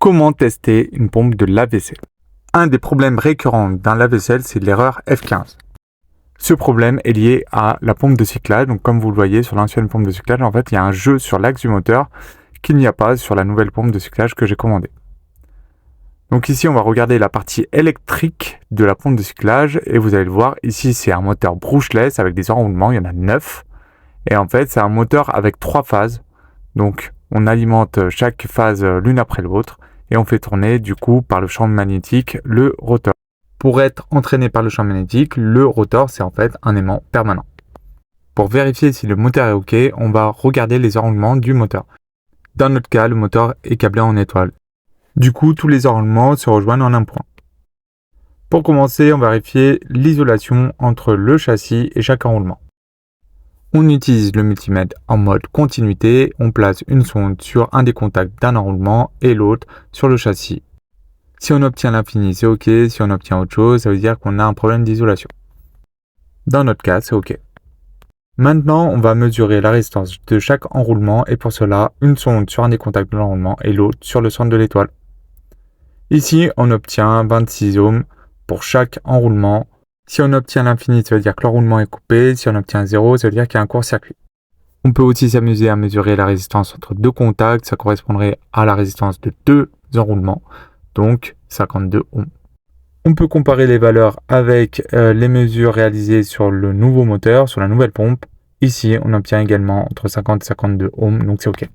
Comment tester une pompe de lave-vaisselle? Un des problèmes récurrents d'un lave-vaisselle, c'est l'erreur F15. Ce problème est lié à la pompe de cyclage. Donc comme vous le voyez sur l'ancienne pompe de cyclage, en fait, il y a un jeu sur l'axe du moteur qu'il n'y a pas sur la nouvelle pompe de cyclage que j'ai commandée. Donc ici, on va regarder la partie électrique de la pompe de cyclage et vous allez le voir, ici c'est un moteur brushless avec des enroulements, il y en a 9. Et en fait, c'est un moteur avec 3 phases. Donc on alimente chaque phase l'une après l'autre et on fait tourner du coup par le champ magnétique le rotor. Pour être entraîné par le champ magnétique, le rotor c'est en fait un aimant permanent. Pour vérifier si le moteur est OK, on va regarder les enroulements du moteur. Dans notre cas, le moteur est câblé en étoile. Du coup, tous les enroulements se rejoignent en un point. Pour commencer, on va vérifier l'isolation entre le châssis et chaque enroulement. On utilise le multimètre en mode continuité, on place une sonde sur un des contacts d'un enroulement et l'autre sur le châssis. Si on obtient l'infini, c'est OK. Si on obtient autre chose, ça veut dire qu'on a un problème d'isolation. Dans notre cas, c'est OK. Maintenant, on va mesurer la résistance de chaque enroulement et pour cela, une sonde sur un des contacts de l'enroulement et l'autre sur le centre de l'étoile. Ici, on obtient 26 ohms pour chaque enroulement. Si on obtient l'infini, ça veut dire que l'enroulement est coupé. Si on obtient 0, ça veut dire qu'il y a un court-circuit. On peut aussi s'amuser à mesurer la résistance entre deux contacts. Ça correspondrait à la résistance de deux enroulements, donc 52 ohms. On peut comparer les valeurs avec les mesures réalisées sur le nouveau moteur, sur la nouvelle pompe. Ici, on obtient également entre 50 et 52 ohms, donc c'est OK.